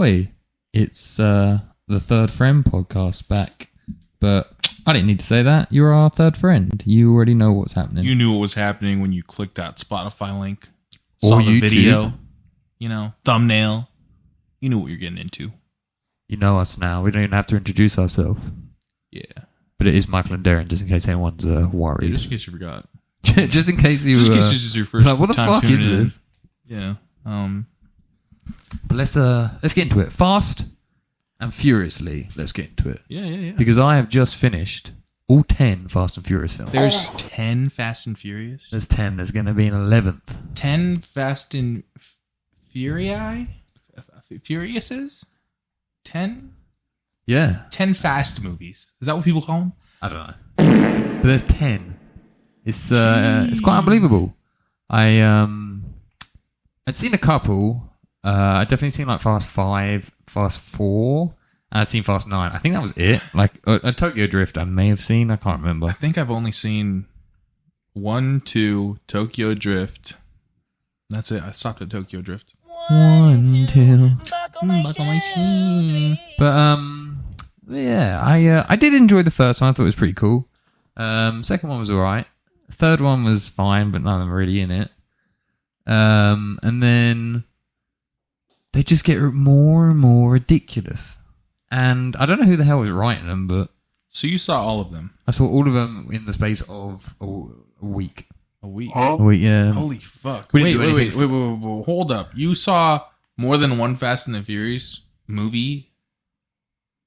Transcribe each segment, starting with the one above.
boy. It's the Third Friend podcast back. But I didn't need to say that. You're our third friend. You already know what's happening. You knew what was happening when you clicked that Spotify link. Or saw the YouTube. video. You know, thumbnail. You knew what you're getting into. You know us now. We don't even have to introduce ourselves. Yeah. But it is Michael and Derrian, just in case anyone's worried. Yeah, just in case you forgot. Just in case you... Just in case this is your first like, what the time fuck is tuning in. this? Yeah. But let's get into it. Fast and furiously, let's get into it. Yeah. Because I have just finished all 10 Fast and Furious films. There's 10 Fast and Furious? There's 10. There's going to be an 11th. 10 Fast and Furiouses? 10? Yeah. 10 fast movies. Is that what people call them? I don't know. But there's 10. It's quite unbelievable. I'd seen a couple. I'd definitely seen like Fast 5, Fast 4, and I'd seen Fast 9. I think that was it. Like a Tokyo Drift I may have seen. I can't remember. I think I've only seen 1, 2, Tokyo Drift. That's it. I stopped at Tokyo Drift. 1, 2. But yeah, I did enjoy the first one. I thought it was pretty cool. Second one was alright. Third one was fine, but none of them were really in it. And then they just get more and more ridiculous. And I don't know who the hell was writing them, but... So you saw all of them? I saw all of them in the space of a week. A week? A week, yeah. Holy fuck. We Wait, didn't do anything. wait. Hold up. You saw more than one Fast and the Furious movie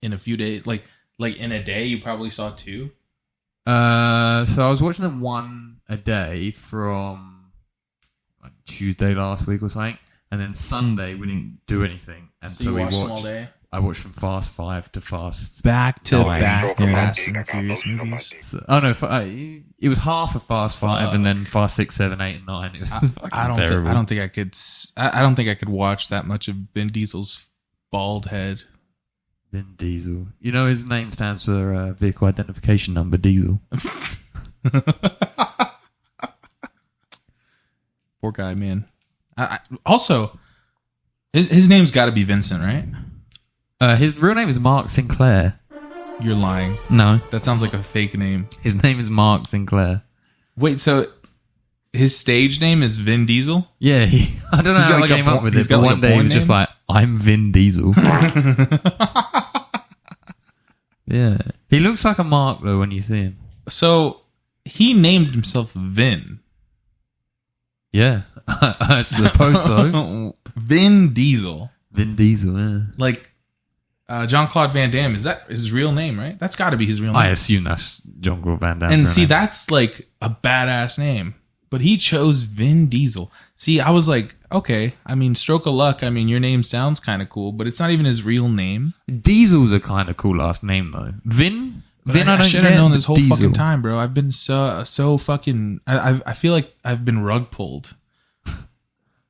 in a few days? Like in a day, you probably saw 2? So I was watching them one a day from like Tuesday last week or something, and then Sunday we didn't do anything, and so you we watched them all watched. day? I watched from Fast 5 to Fast Back to 9. back Fast and the Furious movies. So, it was half of Fast 5 and then Fast 6, 7, 8, and 9. It was fucking terrible. I don't think I could watch that much of Vin Diesel's bald head. Vin Diesel. You know his name stands for vehicle identification number, Diesel. Poor guy, man. Also, his name's got to be Vincent, right? His real name is Mark Sinclair. You're lying. No. That sounds like a fake name. His name is Mark Sinclair. Wait, so his stage name is Vin Diesel? Yeah, I don't know how he came up with it, but one day he was just like, I'm Vin Diesel. Yeah. He looks like a Mark, though, when you see him. So, he named himself Vin. Yeah, I suppose so. Vin Diesel. Vin Diesel, yeah. Like, Jean-Claude Van Damme, is that his real name, right? That's got to be his real name. I assume that's Jean-Claude Van Damme. And see, that's like a badass name. But he chose Vin Diesel. See, I was like, okay, I mean, stroke of luck. I mean, your name sounds kind of cool, but it's not even his real name. Diesel's a kind of cool last name, though. Vin, I should have known this whole fucking time, bro. I've been so fucking... I feel like I've been rug pulled.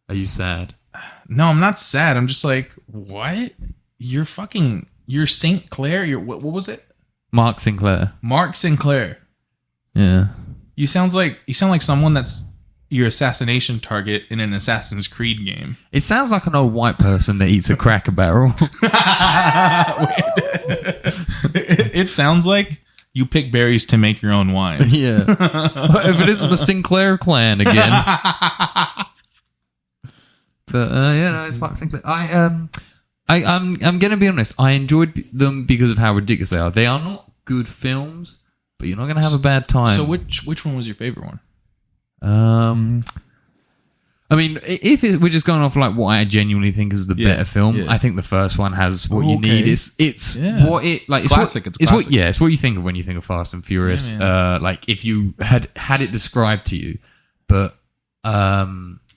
Are you sad? No, I'm not sad. I'm just like, what? You're St. Clair? What was it? Mark Sinclair. Mark Sinclair. Yeah. You sound like someone that's your assassination target in an Assassin's Creed game. It sounds like an old white person that eats a Cracker Barrel. It sounds like you pick berries to make your own wine. Yeah. If it isn't the Sinclair clan again. But yeah, no, it's Mark Sinclair. I'm gonna be honest. I enjoyed them because of how ridiculous they are. They are not good films, but you're not gonna have a bad time. So which one was your favorite one? I mean, if we're just going off like what I genuinely think is the better film, I think the first one has what you need. It's what it like. It's classic. What, it's classic. It's what you think of when you think of Fast and Furious. Like if you had it described to you, but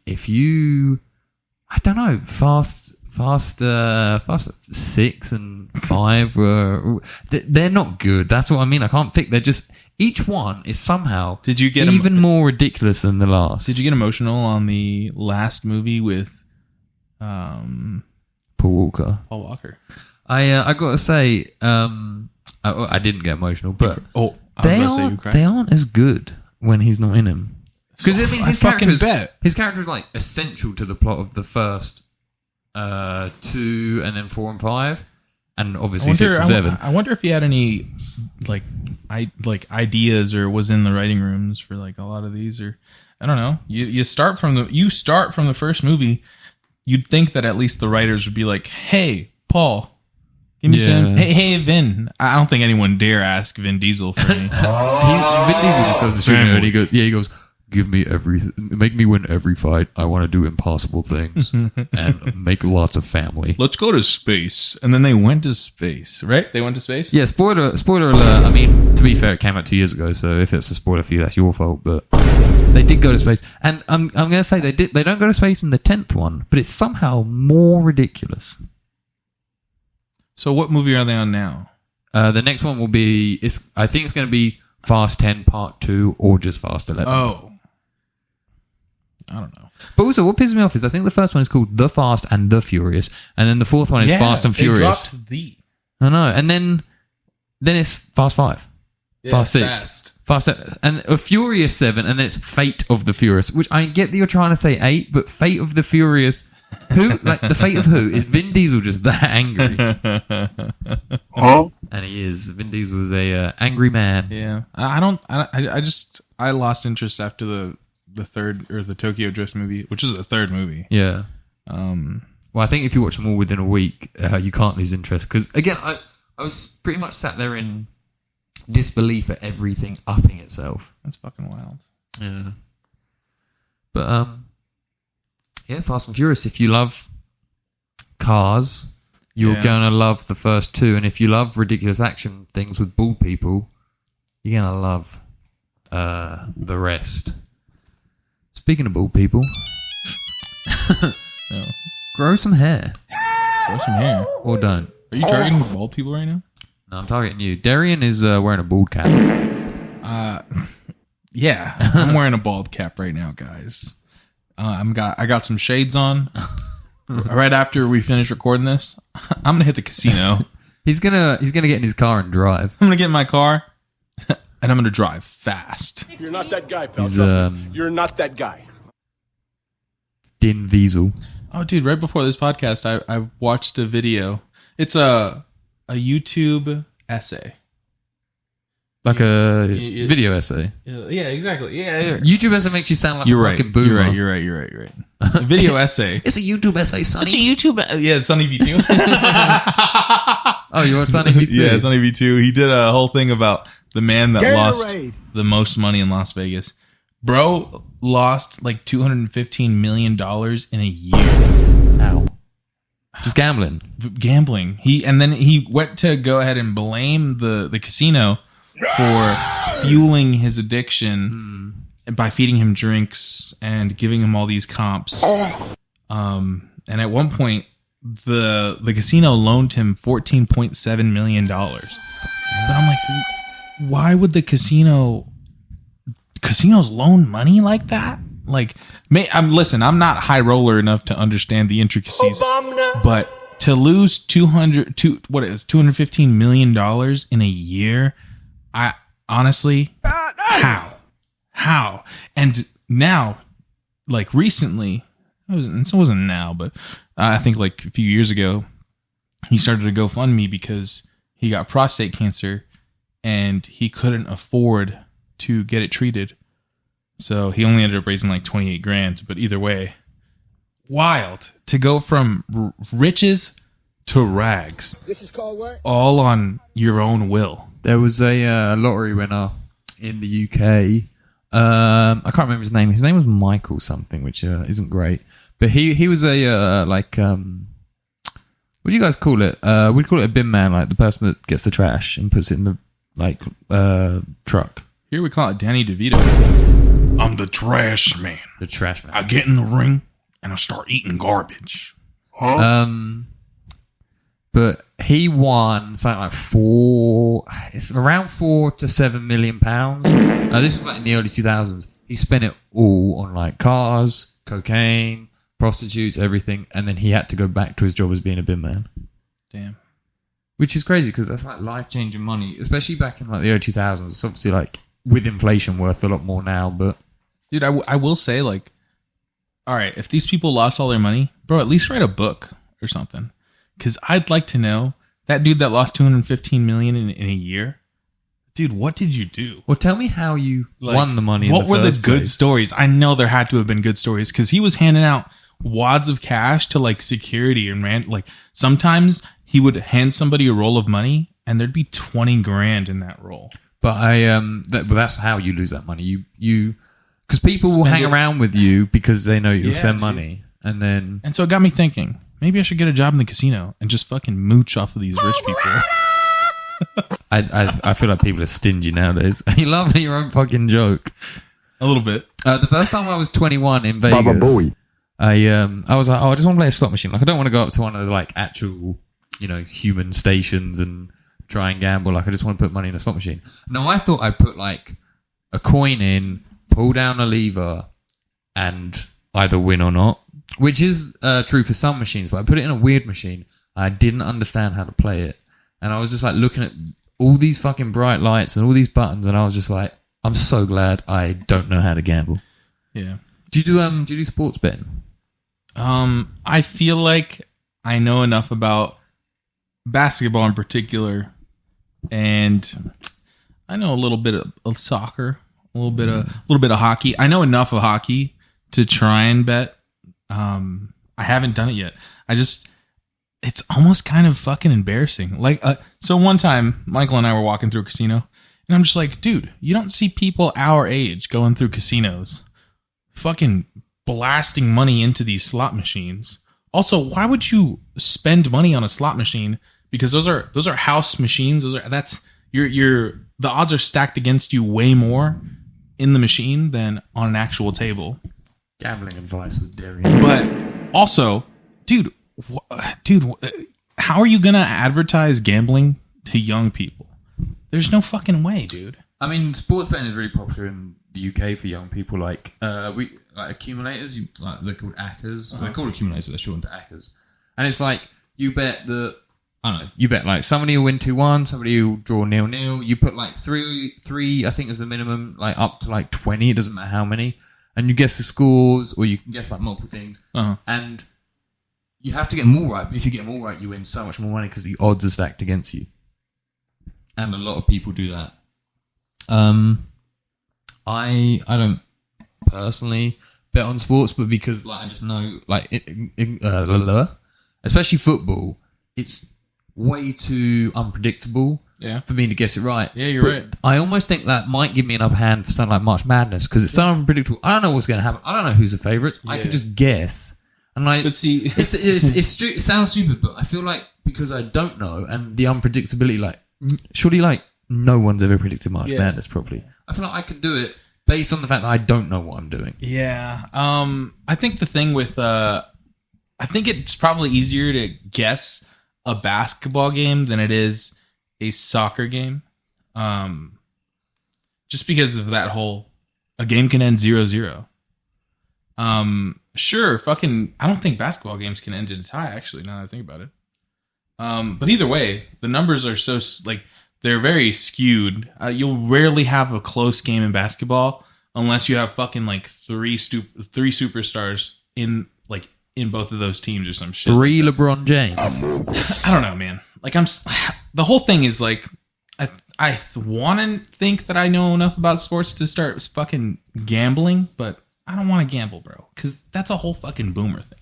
if you, I don't know, Fast 6 and 5 were they're not good. That's what I mean. I can't pick. They're just each one is somehow even more ridiculous than the last. Did you get emotional on the last movie with Paul Walker? I gotta say, I didn't get emotional, but they aren't as good when he's not in them. Because I mean, his character is like essential to the plot of the first 2, and then 4 and 5, and I obviously wonder, 6 and 7. I wonder if he had any like ideas or was in the writing rooms for like a lot of these, or I don't know. You start from the first movie. You'd think that at least the writers would be like, "Hey, Paul, give me some. Hey, Vin." I don't think anyone dare ask Vin Diesel for any. Vin Diesel just goes to the studio and he goes, "Give me everything, make me win every fight. I want to do impossible things and make lots of family." Let's go to space, and then they went to space, right? They went to space. Yeah, spoiler alert. I mean, to be fair, it came out 2 years ago, so if it's a spoiler for you, that's your fault. But they did go to space, and I'm gonna say they don't go to space in the 10th one, but it's somehow more ridiculous. So, what movie are they on now? The next one will be. I think it's going to be Fast 10 Part 2 or just Fast 11. Oh, I don't know. But also, what pisses me off is I think the first one is called The Fast and The Furious, and then the fourth one is Fast and Furious. Dropped the. I know, and then it's Fast 5, Fast 6, Fast 7, and Furious 7, and then it's Fate of the Furious. Which I get that you're trying to say 8, but Fate of the Furious. Who, like, the fate of who? Is Vin Diesel just that angry? Huh? And he is. Vin Diesel is a angry man. Yeah, I lost interest after the third or the Tokyo Drift movie, which is the third movie. Yeah. Well, I think if you watch them all within a week, you can't lose interest. Because, again, I was pretty much sat there in disbelief at everything upping itself. That's fucking wild. Yeah. But, yeah, Fast and Furious. If you love cars, you're going to love the first two. And if you love ridiculous action things with bald people, you're going to love the rest. Speaking of bald people, No. grow some hair. Grow some hair. Or don't. Are you targeting bald people right now? No, I'm targeting you. Derrian is wearing a bald cap. Yeah, I'm wearing a bald cap right now, guys. I got some shades on. Right after we finish recording this, I'm gonna hit the casino. He's gonna get in his car and drive. I'm gonna get in my car, and I'm gonna drive fast. You're not that guy, pal. He's You're not that guy. Vin Diesel. Oh, dude! Right before this podcast, I watched a video. It's a YouTube essay. Like a video essay. Yeah, exactly. Yeah. YouTube essay makes you sound like You're a right. fucking boomer. You're right. A video essay. It's a YouTube essay, Sonny. It's a YouTube. Yeah, Sonny V2. Oh, you watched Sonny V2? Yeah, Sonny V2. He did a whole thing about the man that lost the most money in Las Vegas. Bro lost like $215 million in a year. Ow. Just gambling. Gambling. And then he went to go ahead and blame the casino for fueling his addiction by feeding him drinks and giving him all these comps. And at one point, the casino loaned him $14.7 million. But I'm like, why would the casinos loan money like that? Like, I'm not high roller enough to understand the intricacies, but to lose $215 million in a year, I honestly, how? And now, like recently, it wasn't now, but I think like a few years ago, he started a GoFundMe because he got prostate cancer and he couldn't afford to get it treated. So he only ended up raising like 28 grand, but either way, wild to go from riches to rags. This is called what? All on your own will. There was a lottery winner in the UK. I can't remember his name. His name was Michael something, which isn't great. But he was a what do you guys call it? We'd call it a bin man, like the person that gets the trash and puts it in the truck. Here we call it Danny DeVito. I'm the trash man. The trash man. I get in the ring and I start eating garbage. But he won something like it's around £4 to £7 million. This was like in the early 2000s. He spent it all on like cars, cocaine, prostitutes, everything, and then he had to go back to his job as being a bin man. Damn. Which is crazy because that's like life-changing money, especially back in like the early 2000s. It's obviously like with inflation worth a lot more now, but dude, I will say, like, all right, if these people lost all their money, bro, at least write a book. or something. Because I'd like to know that dude that lost $215 million in a year. Dude, what did you do? Well, tell me how you Like, won the money. What in were the first good place. stories? I know there had to have been good stories because he was handing out wads of cash to like security and like sometimes he would hand somebody a roll of money and there'd be 20 grand in that roll. But that's how you lose that money. You because people will Spend hang it. around with you because they know you'll Yeah, spend dude. money, and then And so it got me thinking, maybe I should get a job in the casino and just fucking mooch off of these rich people. I feel like people are stingy nowadays. You laugh at your own fucking joke. A little bit. The first time I was 21 in Vegas, I was like, I just want to play a slot machine. Like, I don't want to go up to one of the like actual, human stations and try and gamble. Like, I just want to put money in a slot machine. No, I thought I'd put like a coin in, pull down a lever, and either win or not. Which is true for some machines, but I put it in a weird machine. I didn't understand how to play it, and I was just like looking at all these fucking bright lights and all these buttons, and I was just like, I'm so glad I don't know how to gamble. Yeah. Do you do sports betting? I feel like I know enough about basketball in particular, and I know a little bit of soccer, a little bit of hockey. I know enough of hockey to try and bet. I haven't done it yet. It's almost kind of fucking embarrassing. Like, so one time, Michael and I were walking through a casino, and I'm just like, dude, you don't see people our age going through casinos, fucking blasting money into these slot machines. Also, why would you spend money on a slot machine? Because those are house machines. The odds are stacked against you way more in the machine than on an actual table. Gambling advice with Derrian. But also, dude, how are you gonna advertise gambling to young people? There's no fucking way, dude. I mean, sports betting is really popular in the UK for young people. Like, accumulators. They're called ACCAs. They're called accumulators, but they're shortened to ACCAs. And it's like you bet you bet like somebody will win 2-1, somebody will draw 0-0. You put like three, I think is the minimum, like up to like 20. It doesn't matter how many, and you guess the scores, or you can guess like multiple things, and you have to get them all right. But if you get them all right, you win so much more money because the odds are stacked against you. And a lot of people do that. I don't personally bet on sports, but because like I just know like especially football, it's way too unpredictable for me to guess it right. Yeah, you're right. I almost think that might give me an upper hand for something like March Madness because it's so unpredictable. I don't know what's going to happen. I don't know who's the favourites. I could just guess. And like, But see, it sounds stupid, but I feel like because I don't know and the unpredictability, like surely like no one's ever predicted March Madness properly. I feel like I could do it based on the fact that I don't know what I'm doing. yeah. I think the thing with I think it's probably easier to guess a basketball game than it is a soccer game. Just because of that whole a game can end 0-0. Sure, fucking I don't think basketball games can end in a tie, actually, now that I think about it. But either way, the numbers are so like they're very skewed. You'll rarely have a close game in basketball unless you have fucking like three superstars in both of those teams or some shit. 3 LeBron James. I don't know, man. Like the whole thing is like I want to think that I know enough about sports to start fucking gambling, but I don't want to gamble, bro, because that's a whole fucking boomer thing.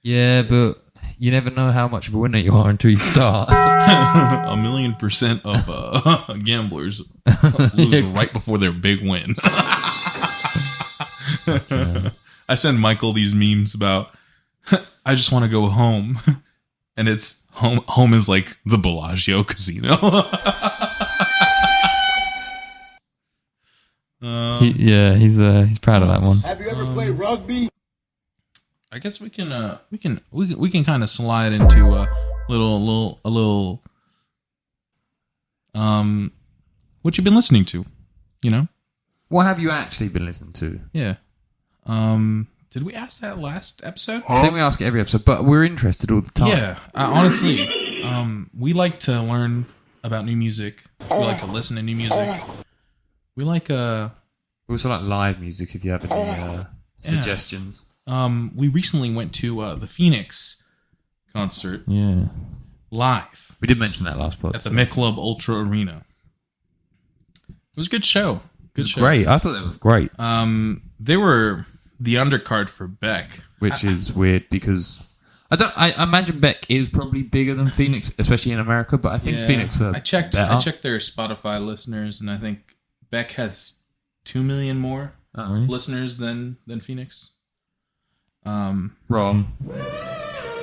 Yeah, but you never know how much of a winner you are until you start. 1,000,000% of gamblers lose right before their big win. I send Michael these memes about I just want to go home, and it's home is like the Bellagio casino. He's proud of that one. Have you ever played rugby? I guess we can kind of slide into a little what you been listening to, you know? What have you actually been listening to? Yeah. Did we ask that last episode? I think we ask it every episode, but we're interested all the time. Yeah. Honestly, we like to learn about new music. We like to listen to new music. We like We also like live music if you have any suggestions. We recently went to the Phoenix concert Yeah. live We did mention that last part. at the Michelob Ultra Arena. It was a good show. Good show. Great. I thought that was great. They were the undercard for Beck. Which is weird because I imagine Beck is probably bigger than Phoenix, especially in America, but I think Phoenix are I checked better. their Spotify listeners, and I think Beck has 2 million more Oh, really? listeners than Phoenix. Wrong.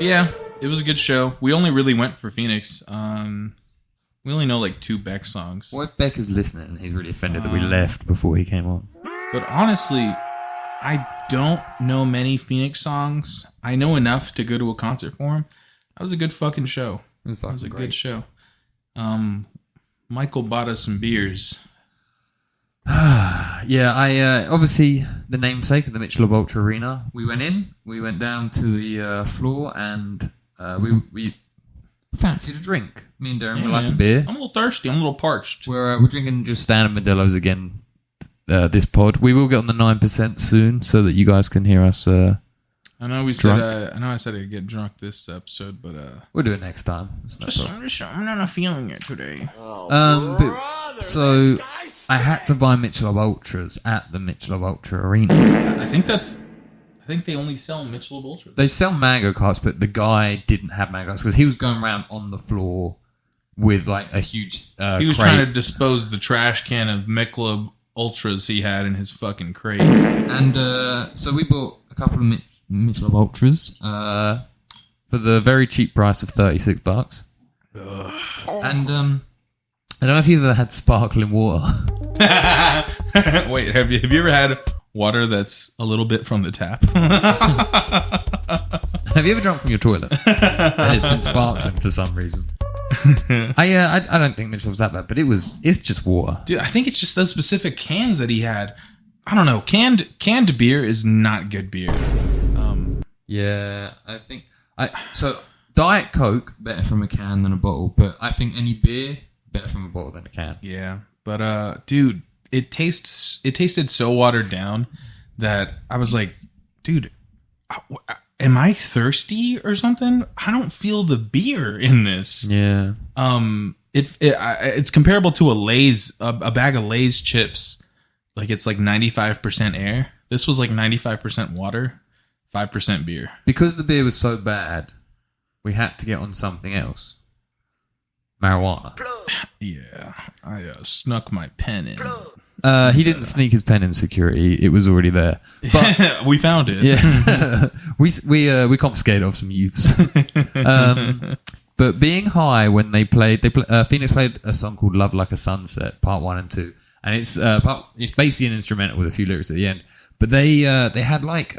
Yeah, it was a good show. We only really went for Phoenix. We only know like 2 Beck songs. What if Beck is listening and he's really offended that we left before he came on? But honestly, I don't know many Phoenix songs. I know enough to go to a concert for him. That was a good fucking show. It That was a good show. Michael bought us some beers. Yeah, I obviously the namesake of the Michelob Ultra Arena. We went down to the floor, and we fancied a drink. Me and Derrian were like a beer. I'm a little thirsty. I'm a little parched. We're drinking just standard Modelo's again. This pod, we will get on the 9% soon, so that you guys can hear us. I know we drunk. said. I know I said I'd get drunk this episode, but We'll do it next time. It's no problem. I'm not feeling it today. So I had to buy Michelob Ultras at the Michelob Ultra Arena. I think they only sell Michelob Ultra. They sell mango carts, but the guy didn't have mango carts because he was going around on the floor with like a huge. He was crate. trying to dispose the trash can of Michelob Ultras he had in his fucking crate. And so we bought a couple of Michelob Ultras for the very cheap price of $36. And I don't know if you've ever had sparkling water. Wait, have you ever had water that's a little bit from the tap? Have you ever drunk from your toilet? And it's been sparkling for some reason. I don't think Michelob's that bad, but it's just water. Dude, I think it's just those specific cans that he had. I don't know. Canned beer is not good beer. Yeah, I think so Diet Coke better from a can than a bottle, but I think any beer better from a bottle than a can. Yeah, but dude, it tasted so watered down that I was like, dude, am I thirsty or something? I don't feel the beer in this. Yeah. It's comparable to a bag of Lay's chips. Like it's like 95% air. This was like 95% water, 5% beer. Because the beer was so bad, we had to get on something else. Marijuana. Yeah, I snuck my pen in. He didn't sneak his pen in security. It was already there. But we found it. yeah, we confiscated off some youths. But being high when they played, Phoenix played a song called "Love Like a Sunset" Part 1 and 2, and it's basically an instrumental with a few lyrics at the end. But they had like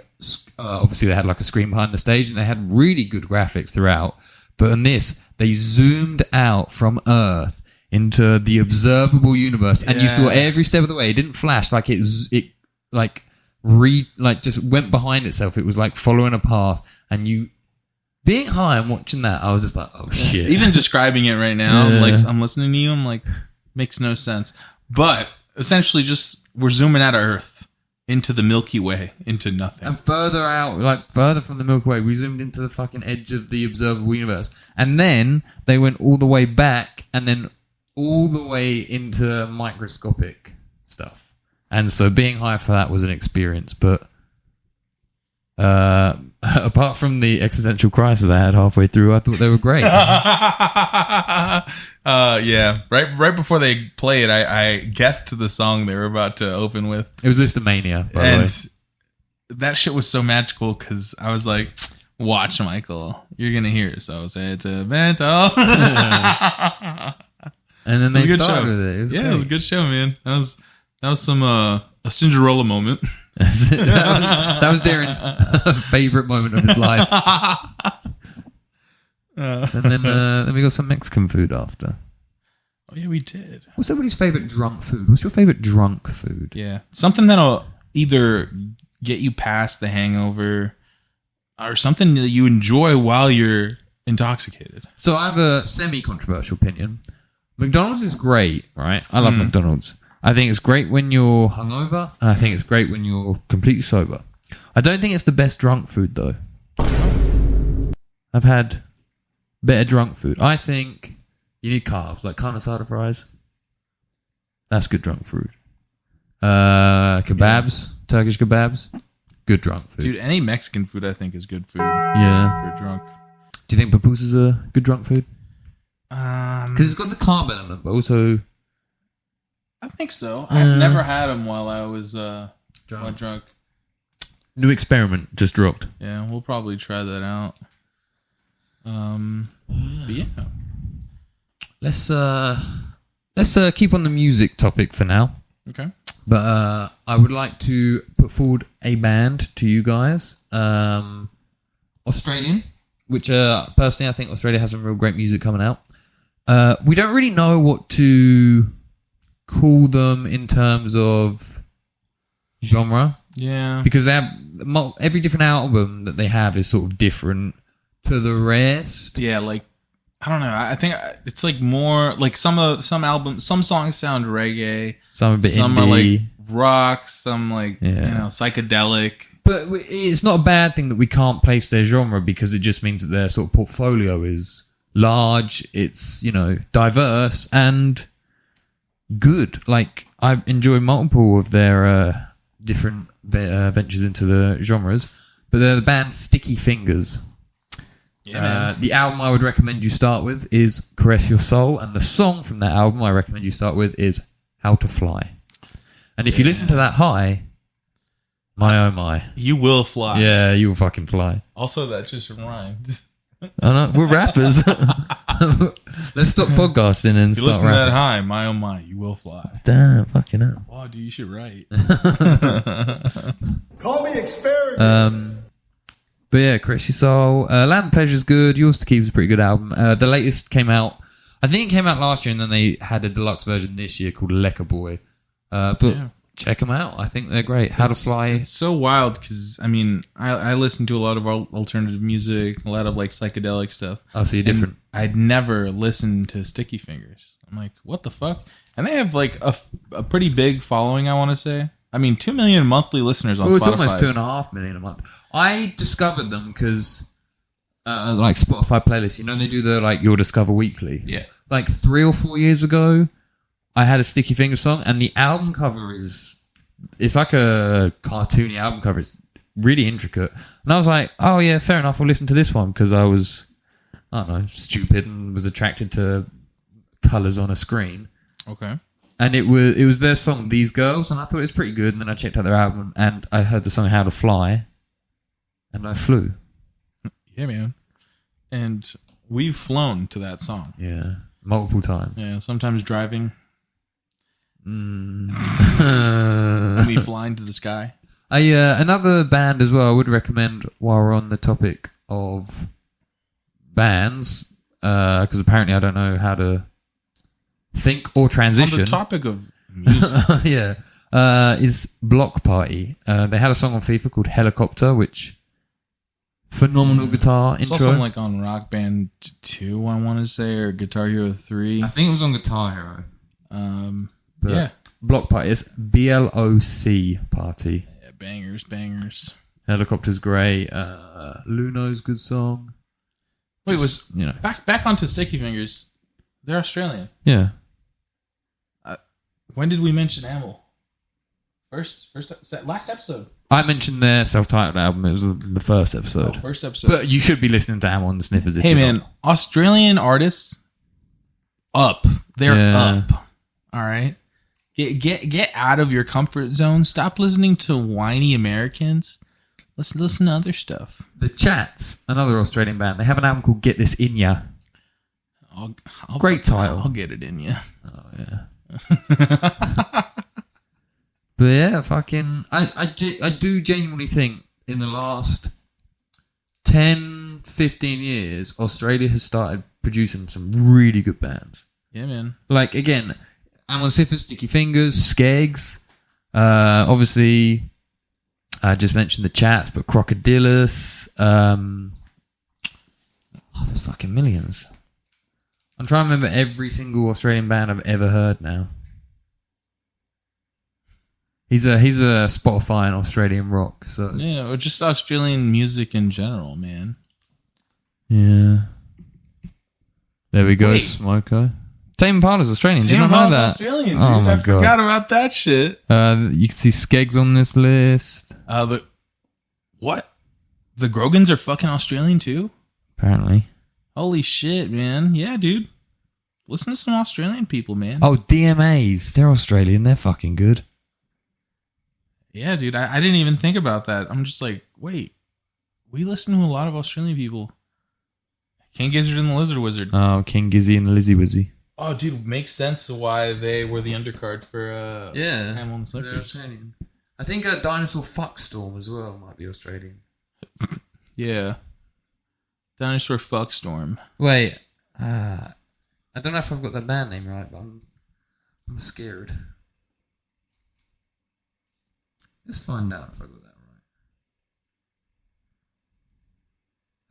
obviously they had like a screen behind the stage, and they had really good graphics throughout. But on this, they zoomed out from Earth into the observable universe, and you saw every step of the way. It didn't flash like it just went behind itself. It was like following a path, and you being high and watching that, I was just like, oh shit. Even describing it right now, I'm listening to you. I'm like, makes no sense. But essentially, just we're zooming out of Earth into the Milky Way, into nothing. And further out, like further from the Milky Way, we zoomed into the fucking edge of the observable universe. And then they went all the way back and then all the way into microscopic stuff. And so being high for that was an experience. But apart from the existential crisis I had halfway through, I thought they were great. Yeah. Right before they played, I guessed the song they were about to open with. It was Listomania, by the way. That shit was so magical because I was like, watch, Michael. You're going to hear it. So I was sentimental. And then they started with it. It was great. It was a good show, man. That was some a Cinderella moment. that was Derrian's favorite moment of his life. And then we got some Mexican food after. Oh yeah, we did. What's everybody's favorite drunk food? What's your favorite drunk food? Yeah, something that'll either get you past the hangover or something that you enjoy while you're intoxicated. So I have a semi-controversial opinion. McDonald's is great, right? I love McDonald's. I think it's great when you're hungover, and I think it's great when you're completely sober. I don't think it's the best drunk food, though. I've had better drunk food. I think you need carbs, like carne asada fries. That's good drunk food. Kebabs, Turkish kebabs, good drunk food. Dude, any Mexican food I think is good food. Yeah. For drunk. Do you think pupusas are good drunk food? Because Because it's got the carb element, but also I think so. I've never had them while I was drunk. New experiment just dropped. Yeah, we'll probably try that out. But yeah. Let's keep on the music topic for now. Okay. But I would like to put forward a band to you guys. Australian, which personally I think Australia has some real great music coming out. We don't really know what to call them in terms of genre. Yeah. Because they have every different album that they have is sort of different to the rest. Yeah, like I don't know. I think it's like more like some albums, some songs sound reggae, Some a bit some indie. are like rock, some like Yeah. psychedelic. But it's not a bad thing that we can't place their genre because it just means that their sort of portfolio is large, it's, diverse and good. Like, I enjoy multiple of their different ventures into the genres, but they're the band Sticky Fingers. Yeah, The album I would recommend you start with is Caress Your Soul, and the song from that album I recommend you start with is How to Fly. And if you listen to that high, my oh my. You will fly. Yeah, you will fucking fly. Also, that just rhymed. I know, we're rappers. Let's stop podcasting and You start listen to that rapping. high, my oh my, you will fly. Damn, fucking hell. Oh, dude, you should write. Call me experiment. But yeah, Caress Your Soul. Land of Pleasure's good. Yours to Keep is a pretty good album. The latest came out, I think it came out last year, and then they had a deluxe version this year called Lekker Boy. But check them out. I think they're great. How to Fly. It's so wild because, I listen to a lot of alternative music, a lot of like psychedelic stuff. Oh, so you're different. I'd never listened to Sticky Fingers. I'm like, what the fuck? And they have like a pretty big following, I want to say. 2 million monthly listeners on Spotify. It's almost 2.5 million a month. I discovered them because, like Spotify playlists, they do the like You'll Discover Weekly. Yeah. Like 3 or 4 years ago, I had a Sticky Fingers song, and the album cover it's like a cartoony album cover. It's really intricate, and I was like, oh yeah, fair enough. I'll listen to this one because I was, I don't know, stupid and was attracted to colors on a screen. Okay. And it was their song, These Girls, and I thought it was pretty good. And then I checked out their album, and I heard the song How to Fly, and I flew. Yeah, man. And we've flown to that song. Yeah, multiple times. Yeah, sometimes driving. And we fly into the sky. Another band as well I would recommend while we're on the topic of bands, because apparently I don't know how to think or transition. On the topic of music. Yeah. Is Block Party. They had a song on FIFA called Helicopter, which phenomenal guitar It's intro. also like on Rock Band 2, I want to say, or Guitar Hero 3. I think it was on Guitar Hero. But Yeah. Block Party is BLOC Party. Yeah, bangers. Helicopter's great. Luno's good song. Wait, Just, back onto Sticky Fingers. They're Australian. Yeah. When did we mention Amel? Last episode. I mentioned their self-titled album. It was the first episode. First episode. But you should be listening to Amon the Sniffers. If Hey, you're man, not. Australian artists, up. They're Yeah. up. All right? Get out of your comfort zone. Stop listening to whiny Americans. Let's listen to other stuff. The Chats, another Australian band, they have an album called Get This In Ya. Great title. I'll get it in you. Oh, yeah. But yeah, fucking... I do genuinely think in the last 10, 15 years, Australia has started producing some really good bands. Yeah, man. Like, again, Amon Siffers, Sticky Fingers, Skeggs. Obviously, I just mentioned the Chats, but Crocodilus. There's fucking millions. I'm trying to remember every single Australian band I've ever heard now. He's a Spotify and Australian rock. So Yeah, or just Australian music in general, man. yeah. There we go, Wait. Smoko. Tame Impala's Australian. Do you Tame not know Impala's that? Australian, dude. Oh my I god. forgot about that shit. You can see Skeggs on this list. What? The Grogans are fucking Australian too? Apparently. Holy shit, man. Yeah, dude. Listen to some Australian people, man. Oh, DMAs. They're Australian. They're fucking good. Yeah, dude. I didn't even think about that. I'm just like, wait. We listen to a lot of Australian people. King Gizzard and the Lizard Wizard. Oh, King Gizzy and the Lizzie Wizzy. Oh, dude, makes sense to why they were the undercard for Hamill and the they're Slickers. Australian. I think a Dinosaur Fuckstorm as well might be Australian. Yeah. Dinosaur Fuckstorm. Wait, I don't know if I've got the band name right, but I'm scared. Let's find out if I got that right.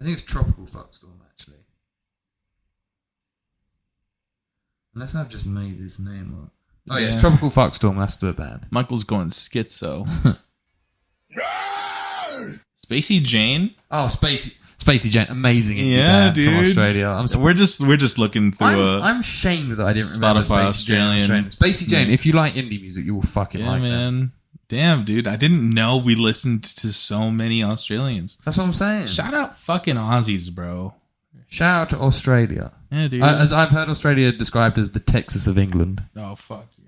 I think it's Tropical Fuckstorm, actually. Unless I've just made his name up. Oh yeah, it's Tropical Fuckstorm, that's the band. Michael's going schizo. Spacey Jane? Oh, Spacey Jane, amazing indie Yeah, band from dude. Australia. We're just looking through I'm shamed that I didn't remember Spotify Spacey Jane. Australian. Spacey Jane, if you like indie music, you will fucking Yeah, like that. man. Damn, dude. I didn't know we listened to so many Australians. That's what I'm saying. Shout out fucking Aussies, bro. Shout out to Australia. Yeah, dude. As I've heard Australia described as the Texas of England. Oh, fuck yeah.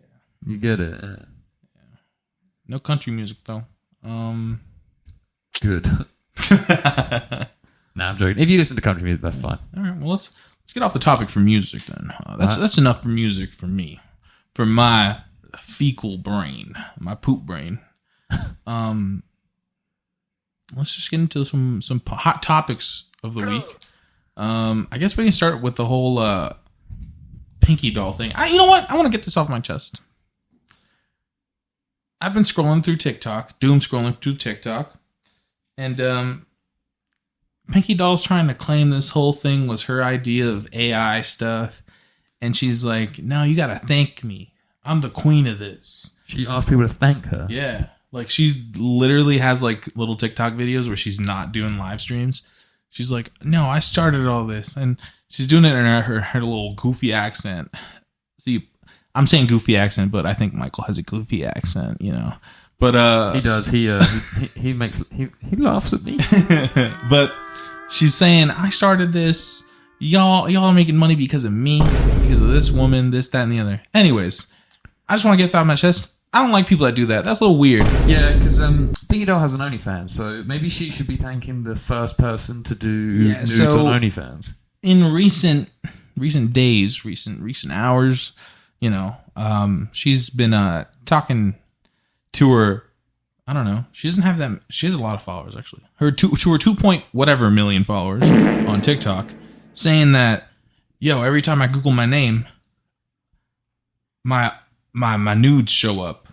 You get it. Yeah. No country music, though. Good. Nah, I'm joking. If you listen to country music, that's fine. All right, well, let's get off the topic for music, then. That's enough for music for me. For my fecal brain, my poop brain. Let's just get into some hot topics of the week. I guess we can start with the whole Pinky Doll thing. You know what? I want to get this off my chest. I've been scrolling through TikTok, doom scrolling through TikTok, and Pinky Doll's trying to claim this whole thing was her idea of AI stuff, and she's like, "No, you gotta thank me. I'm the queen of this." She asked people to thank her. Yeah, like she literally has like little TikTok videos where she's not doing live streams. She's like, "No, I started all this," and she's doing it in her little goofy accent. See, I'm saying goofy accent, but I think Michael has a goofy accent, you know. But He does. He laughs at me. but she's saying, "I started this. Y'all are making money because of me, because of this woman, this, that, and the other." Anyways, I just want to get that off my chest. I don't like people that do that. That's a little weird. Yeah, because Pinky Doll has an OnlyFans, so maybe she should be thanking the first person to do nudes on OnlyFans. In recent days, recent hours, you know, she's been talking to her. I don't know. She doesn't have that. She has a lot of followers, actually. Her 2 point whatever million followers on TikTok, saying that, "Yo, every time I Google my name, my nudes show up."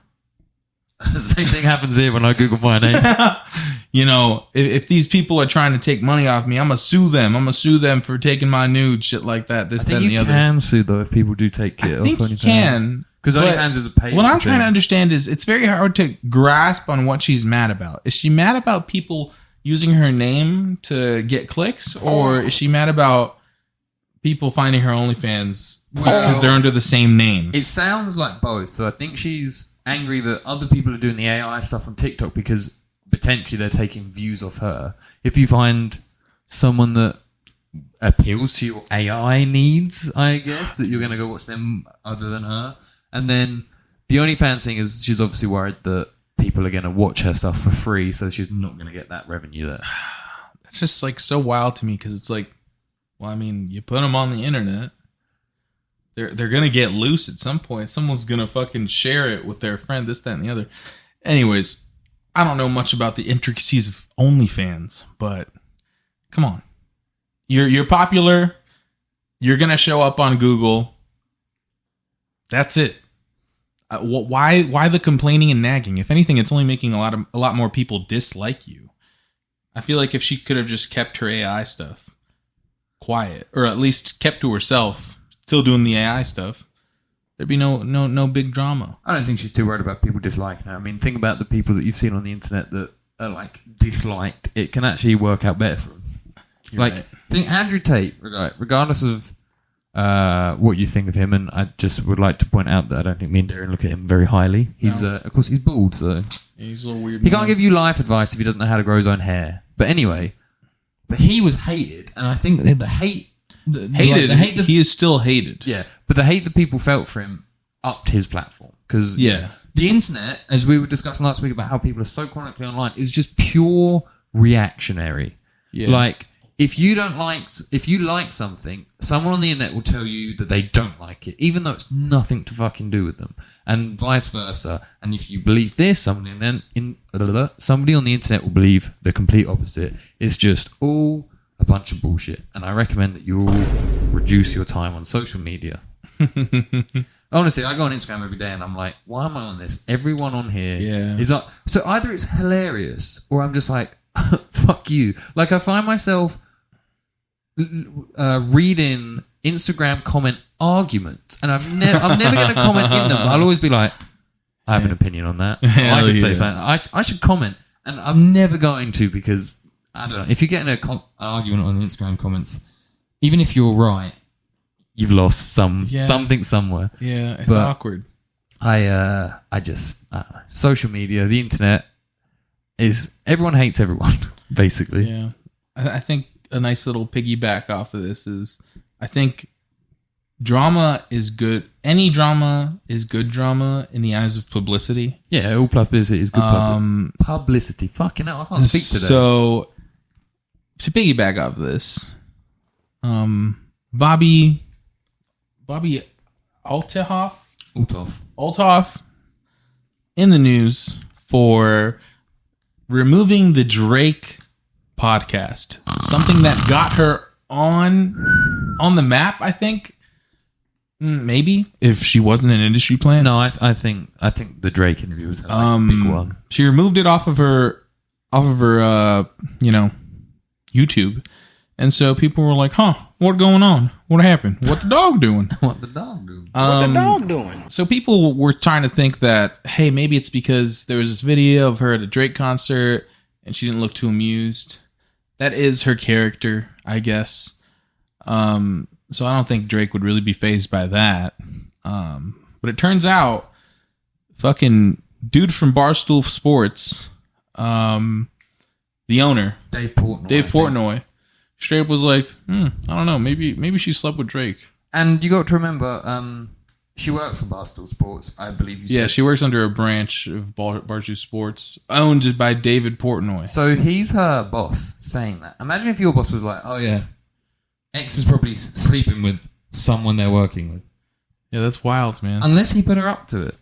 The same thing happens here when I Google my name. You know, if these people are trying to take money off me, I'm gonna sue them. I'm gonna sue them for taking my nudes, shit like that. This, that, and the other. You can sue though if people do take it. I think you can, because OnlyFans is a paid. What I'm trying to understand is it's very hard to grasp on what she's mad about. Is she mad about people using her name to get clicks, or is she mad about people finding her OnlyFans because they're under the same name? It sounds like both. So I think she's angry that other people are doing the AI stuff on TikTok because potentially they're taking views off her. If you find someone that appeals to your AI needs, I guess, that you're going to go watch them other than her. And then the OnlyFans thing is she's obviously worried that people are going to watch her stuff for free, so she's not going to get that revenue there. It's just like so wild to me because it's like, well, I mean, you put them on the internet. They're going to get loose at some point. Someone's going to fucking share it with their friend, this, that, and the other. Anyways, I don't know much about the intricacies of OnlyFans, but come on. You're popular. You're going to show up on Google. That's it. Why the complaining and nagging? If anything, it's only making a lot more people dislike you. I feel like if she could have just kept her AI stuff quiet, or at least kept to herself, still doing the AI stuff, there'd be no big drama. I don't think she's too worried about people disliking her. I mean, think about the people that you've seen on the internet that are like disliked. It can actually work out better for them. You're right. Think Andrew Tate, regardless of what you think of him, and I just would like to point out that I don't think me and Derrian look at him very highly. He's, of course, he's bald, so He's a little weird. he can't give you life advice if he doesn't know how to grow his own hair. But anyway, but he was hated, and I think the hate, he is still hated. yeah, but the hate that people felt for him upped his platform because Yeah. the internet, as we were discussing last week about how people are so chronically online, is just pure reactionary. Yeah. Like, if you like something, someone on the internet will tell you that they don't like it, even though it's nothing to fucking do with them, and vice versa. And if you believe this, somebody on the internet will believe the complete opposite. It's just all a bunch of bullshit. And I recommend that you all reduce your time on social media. Honestly, I go on Instagram every day and I'm like, why am I on this? Everyone on here is up. So either it's hilarious or I'm just like, fuck you. Like, I find myself reading Instagram comment arguments, and I'm never going to comment in them. I'll always be like, I have an opinion on that. I could say something. I should comment, and I'm never going to, because I don't know. If you get in an argument on Instagram comments, even if you're right, you've lost something somewhere. Yeah, it's awkward. I just social media, the internet is everyone hates everyone basically. Yeah, I think a nice little piggyback off of this is, I think drama is good. Any drama is good drama in the eyes of publicity. Yeah, all publicity is good publicity. Fucking hell, I can't speak today. So, to piggyback off of this, Bobby Althoff in the news for removing the Drake podcast, something that got her on the map. I think maybe if she wasn't an industry plant. No, I think the Drake interview was a big one. She removed it off of her YouTube, and so people were like, "Huh, what going on? What happened? What the dog doing? What the dog doing? What the dog doing?" So people were trying to think that, hey, maybe it's because there was this video of her at a Drake concert and she didn't look too amused. That is her character, I guess. So I don't think Drake would really be fazed by that. But it turns out, fucking dude from Barstool Sports, the owner, Dave Portnoy, straight up was like, I don't know, maybe she slept with Drake. And you got to remember, she works for Barstool Sports, I believe you said. Yeah, she works under a branch of Barstool Sports, owned by David Portnoy. So he's her boss saying that. Imagine if your boss was like, oh yeah, X is probably sleeping with someone they're working with. Yeah, that's wild, man. Unless he put her up to it.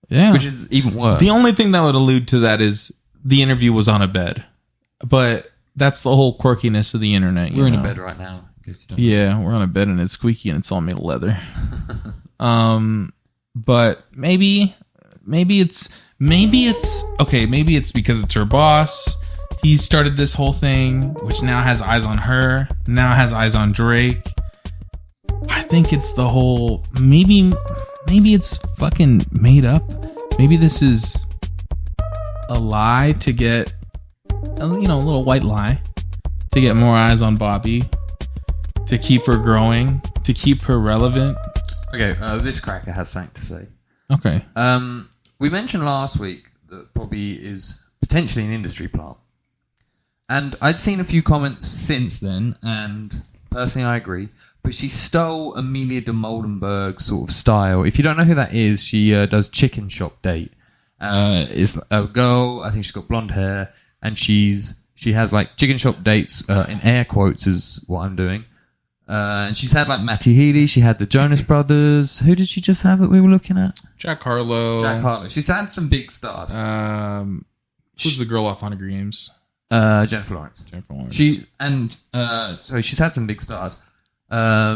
Yeah. Which is even worse. The only thing that would allude to that is the interview was on a bed. But that's the whole quirkiness of the internet. We're in a bed right now. Yeah, we're on a bed and it's squeaky and it's all made of leather. But maybe it's because it's her boss. He started this whole thing, which now has eyes on her, now has eyes on Drake. I think it's the whole, maybe it's fucking made up. Maybe this is a lie to get, a little white lie to get more eyes on Bobby, to keep her growing, to keep her relevant. Okay, this cracker has something to say. Okay. We mentioned last week that Bobby is potentially an industry plant. And I'd seen a few comments since then, and personally I agree. But she stole Amelia de Moldenberg's sort of style. If you don't know who that is, she does Chicken Shop Date. Is a girl, I think she's got blonde hair, and she has like chicken shop dates, in air quotes is what I'm doing. And she's had like Matty Healy, she had the Jonas Brothers. Who did she just have that we were looking at? Jack Harlow. She's had some big stars. Who's the girl off Hunger Games? Jennifer Lawrence. So she's had some big stars.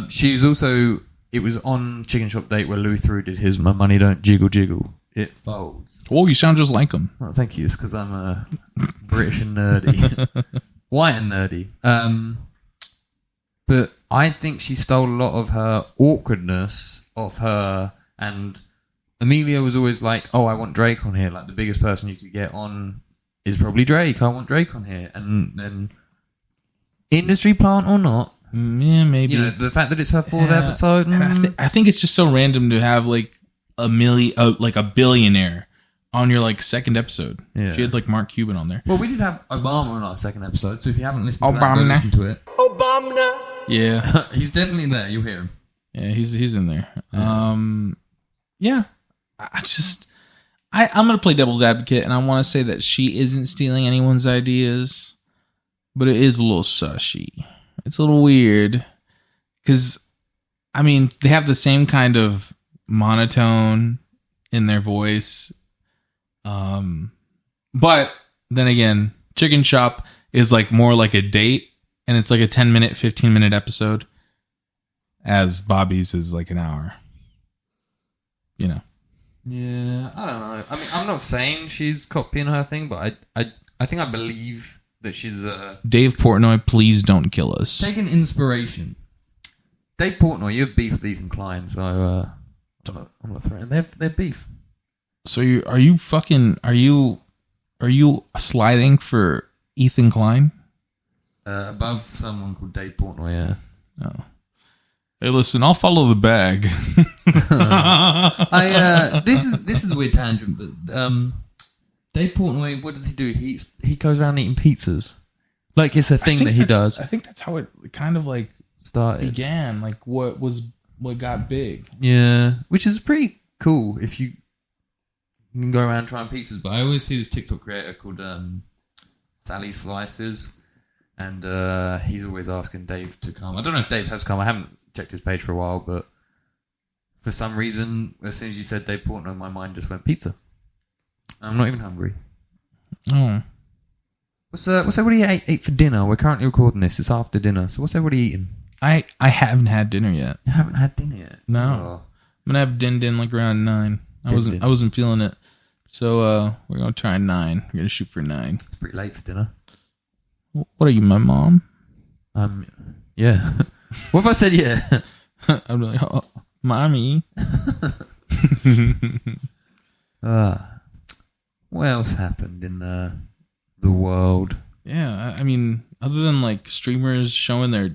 She's also, it was on Chicken Shop Date where Louis Theroux did his "My Money Don't Jiggle Jiggle, It Folds." Oh, you sound just like him. Well, thank you. It's because I'm British and nerdy. White and nerdy. But I think she stole a lot of her awkwardness off her, and Amelia was always like, oh, I want Drake on here. Like, the biggest person you could get on is probably Drake. I want Drake on here. And then, industry plant or not, Yeah, maybe. You know, the fact that it's her fourth episode. And I think it's just so random to have like a billionaire on your like second episode. Yeah. She had like Mark Cuban on there. Well, we did have Obama on our second episode, so if you haven't listened to that, go listen to it. Obama. Yeah. He's definitely there. You'll hear him. Yeah, he's in there. Yeah. I'm gonna play devil's advocate, and I want to say that she isn't stealing anyone's ideas, but it is a little sushy. It's a little weird because, I mean, they have the same kind of monotone in their voice, but then again, Chicken Shop is like more like a date, and it's like a 10-minute, 15-minute episode, as Bobby's is like an hour. You know. Yeah, I don't know. I mean, I'm not saying she's copying her thing, but I think I believe that she's Dave Portnoy, please don't kill us. taking inspiration. Dave Portnoy, you have beef with Ethan Klein, so I'm not threatening. They're beef. So are you sliding for Ethan Klein? Above someone called Dave Portnoy, yeah. Oh. Hey, listen, I'll follow the bag. This is a weird tangent, but Dave Portnoy, what does he do? He goes around eating pizzas, like it's a thing that he does. I think that's how it kind of like Started. began, like what got big. Yeah, which is pretty cool if you can go around trying pizzas. But I always see this TikTok creator called Sally Slices, and he's always asking Dave to come. I don't know if Dave has come. I haven't checked his page for a while, but for some reason, as soon as you said Dave Portnoy, my mind just went pizza. I'm not even hungry. Oh, What's everybody ate for dinner? We're currently recording this. It's after dinner. So what's everybody eating? I haven't had dinner yet. You haven't had dinner yet? No. Oh. I'm gonna have din like around 9. I wasn't feeling it, so we're gonna try 9. We're gonna shoot for 9. It's pretty late for dinner. What are you, my mom? Yeah. What if I said yeah? I'm like, oh, mommy. What else happened in the world? Yeah, I mean, other than like streamers showing their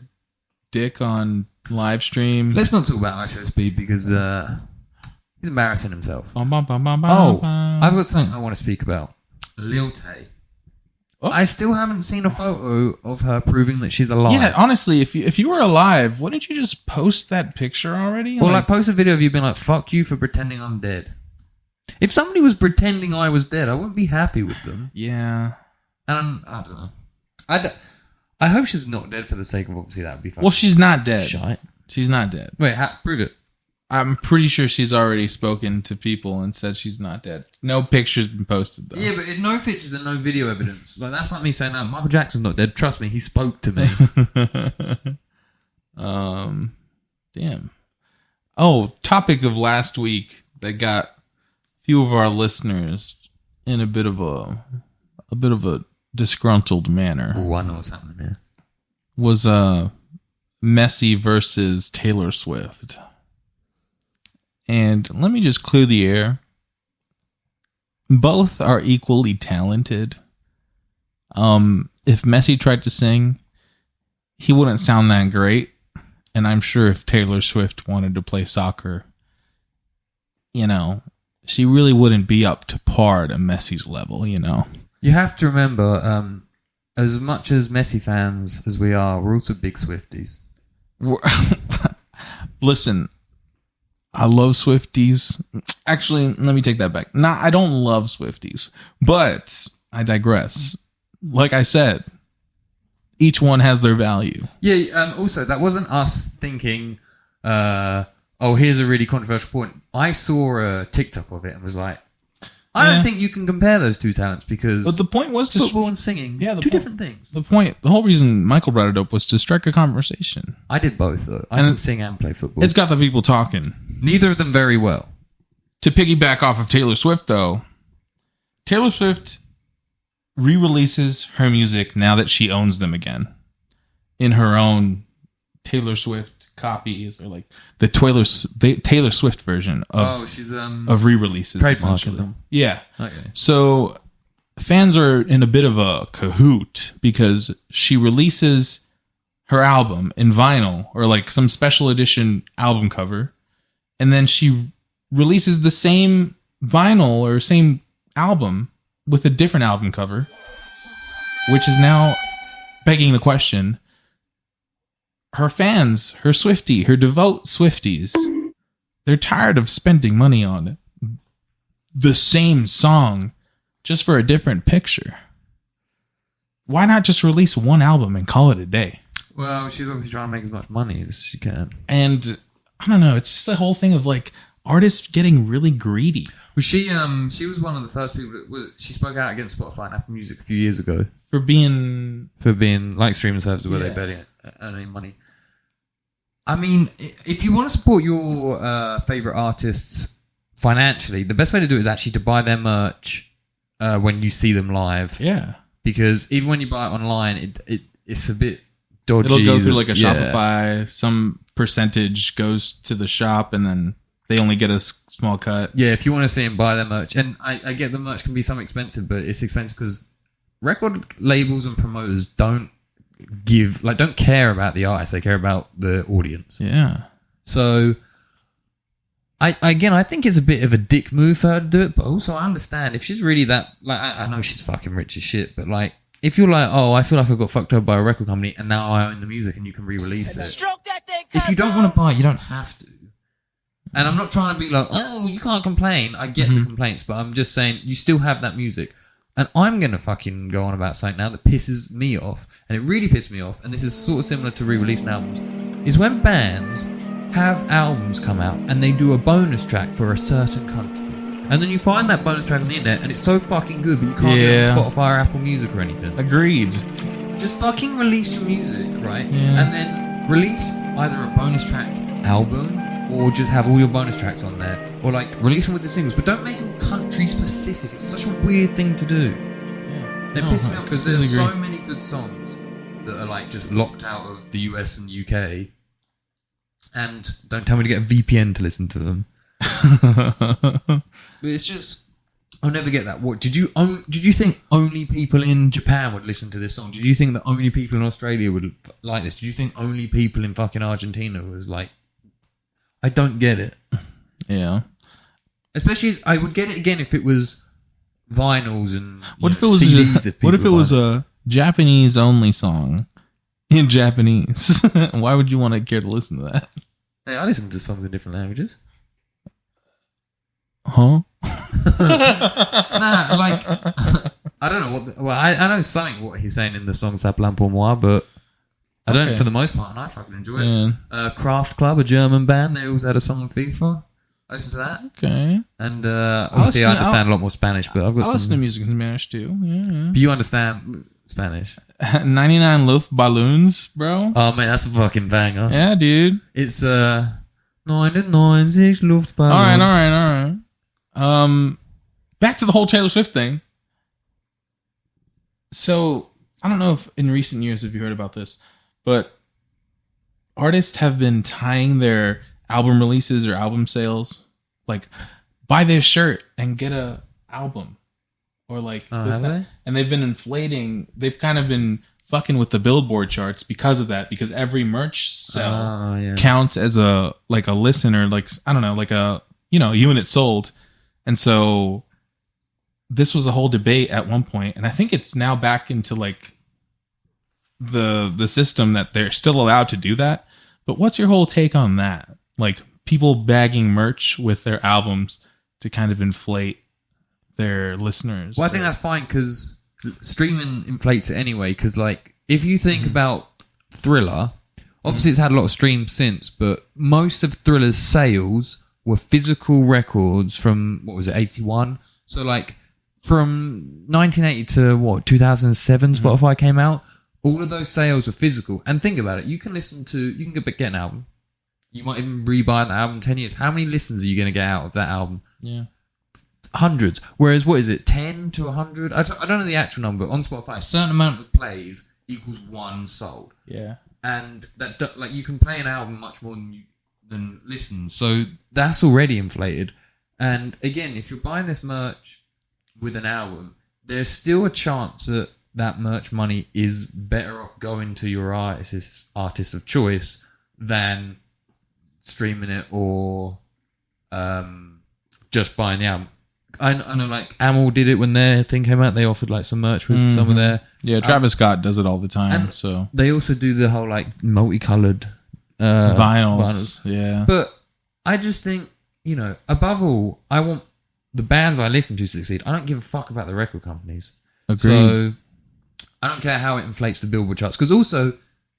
dick on live stream. Let's not talk about ISO Speed because he's embarrassing himself. I've Oh, got something I want to speak about. Lil Tay. Oh. I still haven't seen a photo of her proving that she's alive. yeah. Honestly, if you were alive, wouldn't you just post that picture already? Or like post a video of you being like, fuck you for pretending I'm dead. If somebody was pretending I was dead, I wouldn't be happy with them. yeah. And I don't know. I hope she's not dead for the sake of obviously that would be fun. Well, she's not dead. Shite. She's not dead. Wait, prove it. I'm pretty sure she's already spoken to people and said she's not dead. No pictures been posted though. Yeah, but no pictures and no video evidence. Like that's like me saying, "No, Michael Jackson's not dead. Trust me, he spoke to me." Damn. Oh, topic of last week that got a few of our listeners in a bit of a disgruntled manner. Oh, I know what's happening here. Was Messi versus Taylor Swift. And let me just clear the air. Both are equally talented. If Messi tried to sing, he wouldn't sound that great. And I'm sure if Taylor Swift wanted to play soccer, you know, she really wouldn't be up to par to Messi's level, you know. You have to remember, as much as Messi fans as we are, we're also big Swifties. Listen, I love Swifties. Actually, let me take that back. I don't love Swifties, but I digress. Like I said, each one has their value. Yeah, also, that wasn't us thinking, here's a really controversial point. I saw a TikTok of it and was like, I don't think you can compare those two talents because But the point was to football and singing, two different things. The whole reason Michael brought it up was to strike a conversation. I did both, though. I can sing and play football. It's got the people talking. Neither of them very well. To piggyback off of Taylor Swift, though, Taylor Swift re-releases her music now that she owns them again in her own Taylor Swift copies, or like the Taylor Swift version of she's of re-releases. trademarking them. Yeah. Okay. So fans are in a bit of a cahoot because she releases her album in vinyl or like some special edition album cover, and then she releases the same vinyl or same album with a different album cover, which is now begging the question, her fans, her Swiftie, her devout Swifties, they're tired of spending money on the same song just for a different picture. Why not just release one album and call it a day? Well, she's obviously trying to make as much money as she can. And I don't know, it's just the whole thing of like artists getting really greedy. Well, she was one of the first people she spoke out against Spotify and Apple Music a few years ago For being like streaming services where they barely earn any money. I mean, if you want to support your favorite artists financially, the best way to do it is actually to buy their merch when you see them live. Yeah. Because even when you buy it online, it's a bit dodgy. It'll go through like a Shopify. Some percentage goes to the shop, and then they only get a small cut. Yeah, if you want to see them buy their merch. And I get the merch can be some expensive, but it's expensive because record labels and promoters don't care about the artist. They care about the audience. Yeah. So, I think it's a bit of a dick move for her to do it, but also I understand if she's really that, like, I know she's fucking rich as shit, but like, if you're like, oh, I feel like I got fucked up by a record company and now I own the music and you can re-release it. Stroke that thing, if you don't want to buy it, you don't have to. And I'm not trying to be like, oh, you can't complain. I get the complaints, but I'm just saying you still have that music. And I'm going to fucking go on about something now that pisses me off, and it really pissed me off, and this is sort of similar to re-releasing albums, is when bands have albums come out and they do a bonus track for a certain country. And then you find that bonus track on the internet and it's so fucking good, but you can't get it on Spotify or Apple Music or anything. Agreed. Just fucking release your music, right? Yeah. And then release either a bonus track album or just have all your bonus tracks on there. Or like release them with the singles, but don't make them country specific. It's such a weird thing to do. Yeah. It pisses me off because there's so many good songs that are like just locked out of the US and UK. And don't tell me to get a VPN to listen to them. But it's just, I'll never get that. What did you think only people in Japan would listen to this song? Did you think that only people in Australia would like this? Did you think only people in fucking Argentina was like? I don't get it. Yeah. Especially, I would get it again if it was vinyls and what if it was CDs. What if it was a Japanese only song in Japanese? Why would you want to care to listen to that? Hey, I listen to songs in different languages. Huh? Nah, like I don't know what. Well, I know something what he's saying in the song "Ça plane pour moi," but I don't for the most part, and I fucking enjoy it. Kraft Club, a German band, they also had a song on FIFA. I listen to that. Okay. And obviously, I understand a lot more Spanish, but I've got I listen to music in Spanish too. Yeah. But you understand Spanish? 99 Luft Balloons, bro. Oh man, that's a fucking banger. Yeah, dude. It's 99 six Luftballons. All right. Back to the whole Taylor Swift thing. So, I don't know if in recent years have you heard about this, but artists have been tying their album releases or album sales, like buy this shirt and get a album, or like this, that. And they've been inflating. They've kind of been fucking with the Billboard charts because of that. Because every merch sell counts as a listen, or like I don't know, like a unit sold. And so this was a whole debate at one point, and I think it's now back into like the system that they're still allowed to do that. But what's your whole take on that? Like people bagging merch with their albums to kind of inflate their listeners. Well, I think that's fine because streaming inflates it anyway. Because like if you think about Thriller, obviously it's had a lot of streams since, but most of Thriller's sales were physical records from, 81? So like from 1980 to 2007 Spotify came out, all of those sales were physical. And think about it, you can get an album. You might even rebuy an album in 10 years. How many listens are you going to get out of that album? Yeah. Hundreds. Whereas, 10 to 100? I don't know the actual number. On Spotify, a certain amount of plays equals one sold. Yeah. And that, like, you can play an album much more than listen. So that's already inflated. And again, if you're buying this merch with an album, there's still a chance that that merch money is better off going to your artist of choice than streaming it or just buying the album. I know, like Amel did it when their thing came out. They offered like some merch with some of their Travis Scott does it all the time. and so they also do the whole like multicolored vinyls. Yeah, But I just think, above all, I want the bands I listen to succeed. I don't give a fuck about the record companies. agreed. So I don't care how it inflates the Billboard charts. Because also,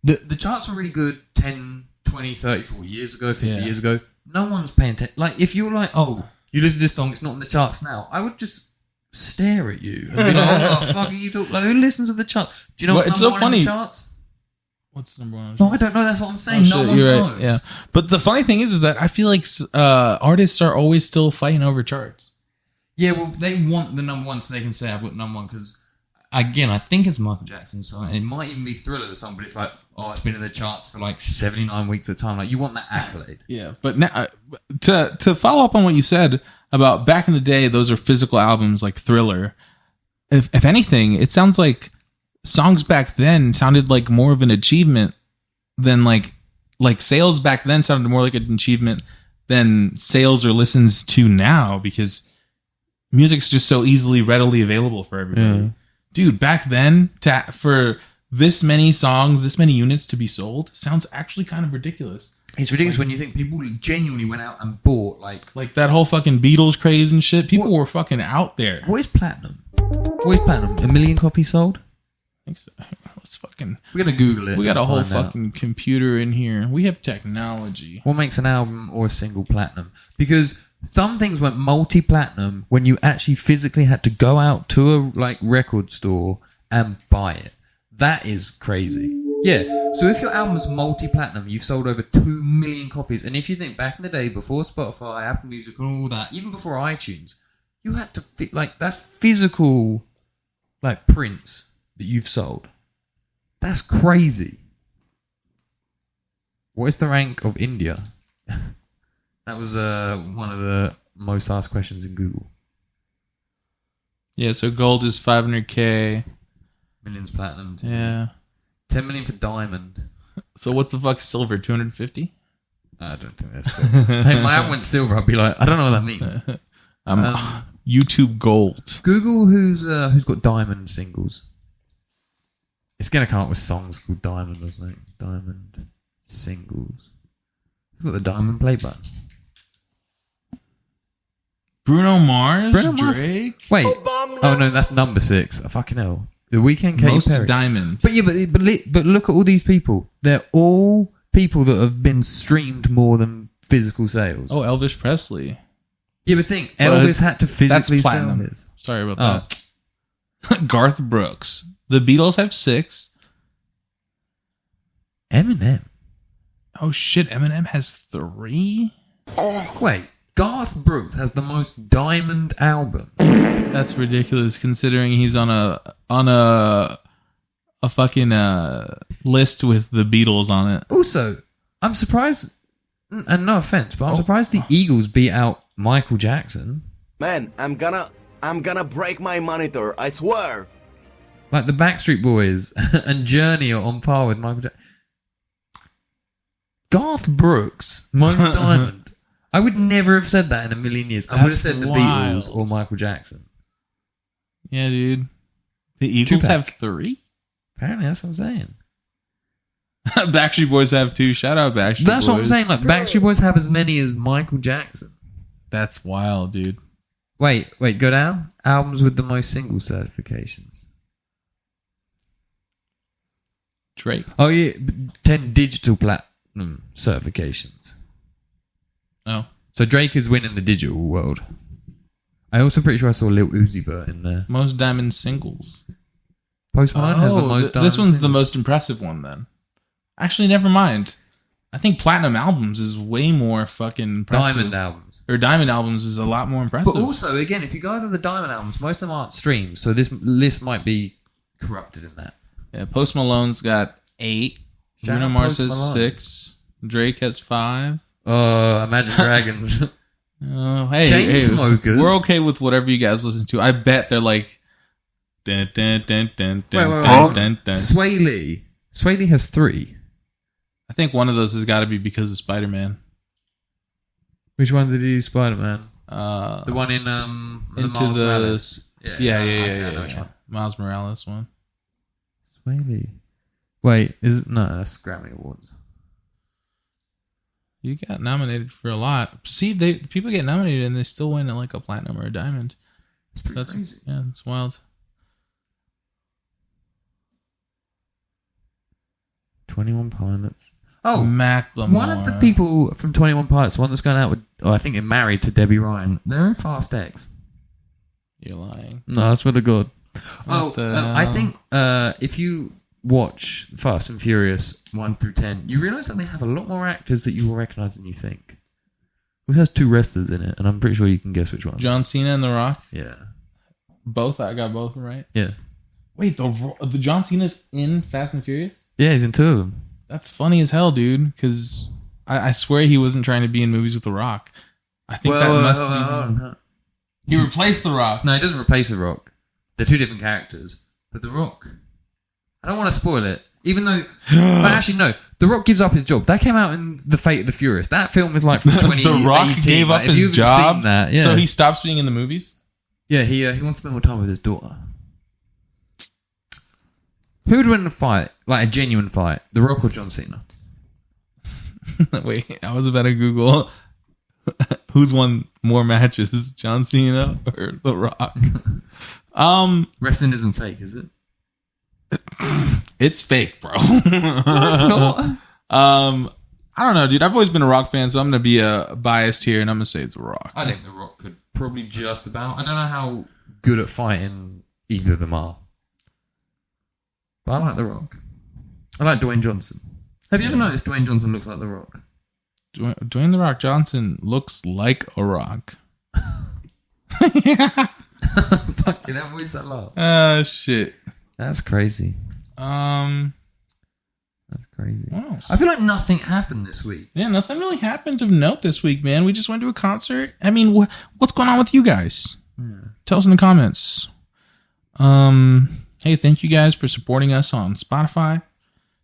the charts were really good 10, 20, 30, 40 years ago, 50 years ago. No one's paying attention. Like, if you're like, oh, you listen to this song, it's not in the charts now, I would just stare at you and be like, what the fuck are you talking? Like, who listens to the charts? Do you know what's it's number so one in funny. the charts? What's number one? No, I don't know. That's what I'm saying. Oh, no one you're knows. right. Yeah, but the funny thing is that I feel like artists are always still fighting over charts. Yeah, well, they want the number one so they can say I've got number one because, again, I think it's Michael Jackson's song. It might even be Thriller, the song, but it's like, oh, it's been in the charts for like 79 weeks at a time. Like, you want that accolade. Yeah, but now, to follow up on what you said about back in the day, those are physical albums like Thriller. If anything, it sounds like songs back then sounded like more of an achievement than like sales back then sounded more like an achievement than sales or listens to now because music's just so easily readily available for everybody. Yeah. Dude, back then for this many songs, this many units to be sold sounds actually kind of ridiculous. It's ridiculous when you think people genuinely went out and bought like that whole fucking Beatles craze and shit. People were fucking out there. What is platinum? What is platinum? 1 million copies sold? I think so. Let's fucking. We're gonna Google it. We got a whole and find out. fucking computer in here. We have technology. What makes an album or a single platinum? Because some things went multi-platinum when you actually physically had to go out to a record store and buy it. That is crazy. Yeah. So if your album is multi-platinum, you've sold over 2 million copies. And if you think back in the day, before Spotify, Apple Music, and all that, even before iTunes, you had to that's physical prints that you've sold. That's crazy. What is the rank of India? That was one of the most asked questions in Google. Yeah, so gold is 500K. Millions platinum. Yeah. 10 million for diamond. So what's the fuck silver? 250? I don't think that's silver. Hey, my album went silver. I'd be like, I don't know what that means. YouTube gold. Google who's got diamond singles. It's gonna come up with songs called Diamond or something. Diamond singles. Who's got the diamond play button? Bruno Mars? Drake? Wait. Oh no, that's number 6. Fucking hell. The Weeknd, Katy Most Perry. diamond. But yeah, but look at all these people. They're all people that have been streamed more than physical sales. Oh, Elvis Presley. Yeah, but think Elvis had to physically that's platinum. sell his. Sorry about that. Garth Brooks. The Beatles have 6. Eminem. Oh shit, Eminem has 3? Wait, Garth Brooks has the most diamond album. That's ridiculous considering he's on a fucking list with the Beatles on it. Also, I'm surprised, and no offense, but I'm surprised the Eagles beat out Michael Jackson. Man, I'm gonna break my monitor, I swear. Like the Backstreet Boys and Journey are on par with Michael Jackson. Garth Brooks, most diamond. I would never have said that in a million years. I would have said the Beatles or Michael Jackson. Yeah, dude. The Eagles Tupac. have 3? Apparently, that's what I'm saying. Backstreet Boys have 2. Shout out Backstreet Boys. That's what I'm saying. Like Backstreet Boys have as many as Michael Jackson. That's wild, dude. Wait, go down. Albums with the most single certifications. Drake. Oh yeah, 10 digital platinum certifications. Oh. So Drake is winning the digital world. I also pretty sure I saw Lil Uzi Vert in there. Most diamond singles. Post Malone has the most diamond This one's the singles. most impressive one then. Actually, never mind. I think platinum albums is way more fucking impressive. Diamond albums. Or diamond albums is a lot more impressive. But also, again, if you go to the diamond albums, most of them aren't streamed, so this list might be corrupted in that. Yeah, Post Malone's got 8. Shout Bruno out Mars Post has Malone. 6. Drake has 5. Imagine Dragons. Oh, hey, Chainsmokers. we're okay with whatever you guys listen to. I bet they're Dun, dun, dun, dun, dun, Wait. dun, dun, dun. Sway Lee. Sway Lee has 3. I think one of those has got to be because of Spider-Man. Which one did he use Spider-Man? The one in Into Miles the Morales. yeah. Miles Morales one. Sway Lee. Wait, that's Grammy Awards. You got nominated for a lot. See, people get nominated and they still win like a platinum or a diamond. It's pretty crazy. Yeah, it's wild. 21 Pilots. Oh, Macklemore. one of the people from 21 Pilots, one that's going out with, I think, married to Debbie Ryan. They're in Fast X. You're lying. No, I swear to God. I I think if you watch Fast and Furious 1 through 10, you realise that they have a lot more actors that you will recognise than you think. It has 2 wrestlers in it, and I'm pretty sure you can guess which one. John Cena and The Rock. Yeah. Both. I got both right. Yeah. Wait, the John Cena's in Fast and Furious? Yeah, he's in 2 of them. That's funny as hell, dude. Because I swear he wasn't trying to be in movies with The Rock. I think he replaced The Rock. No, he doesn't replace The Rock. They're 2 different characters. But The Rock, I don't want to spoil it. Even though, but actually no, The Rock gives up his job. That came out in The Fate of the Furious. That film is like from 2018. The Rock gave up his job, yeah. So he stops being in the movies. Yeah, he wants to spend more time with his daughter. Who would win a fight, like a genuine fight, The Rock or John Cena? Wait, I was about to Google who's won more matches, John Cena or The Rock. Wrestling isn't fake, is it? It's fake, bro. No, it's not. I don't know, dude. I've always been a Rock fan, so I'm gonna be biased here, and I'm gonna say it's The Rock. I think The Rock could probably just about. I don't know how good at fighting either of them are, but I like The Rock. I like Dwayne Johnson. Have you ever noticed Dwayne Johnson looks like The Rock? Dwayne The Rock Johnson looks like a rock. Fucking hell, what's that laugh? Shit. That's crazy. That's crazy. Wow. I feel like nothing happened this week. Yeah, nothing really happened of note this week, man. We just went to a concert. I mean, what's going on with you guys? Yeah. Tell us in the comments. Hey, thank you guys for supporting us on Spotify.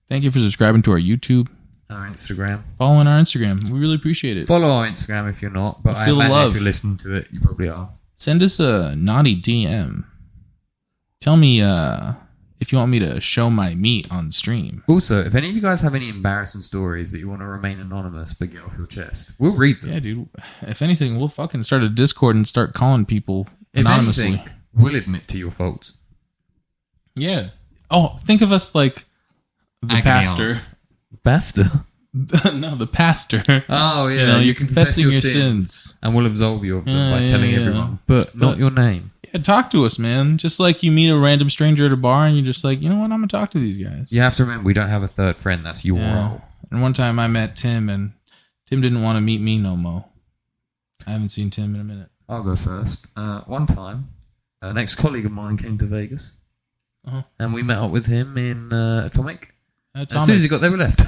Thank you for subscribing to our YouTube. Our Instagram. Following our Instagram. We really appreciate it. Follow our Instagram if you're not, but I feel the imagine love. if you're listening to it, you probably are. Send us a naughty DM. Tell me if you want me to show my meat on stream. Also, if any of you guys have any embarrassing stories that you want to remain anonymous but get off your chest, we'll read them. Yeah, dude. If anything, we'll fucking start a Discord and start calling people If anonymously. anything, we'll admit to your faults. Yeah. Oh, think of us like the Agony pastor. aunts. Pastor? No, the pastor. Oh, yeah. You know, you you're confess confessing your your sins. sins. And we'll absolve you of them by Yeah, telling yeah, everyone, but not your name. Yeah, talk to us, man. Just like you meet a random stranger at a bar and you're just like, you know what? I'm going to talk to these guys. You have to remember, we don't have a third friend. That's your Yeah. role. And one time I met Tim and Tim didn't want to meet me no more. I haven't seen Tim in a minute. I'll go first. One time, an ex-colleague of mine came to Vegas. Uh-huh. And we met up with him in Atomic. As Atomic. soon as he got there, we left.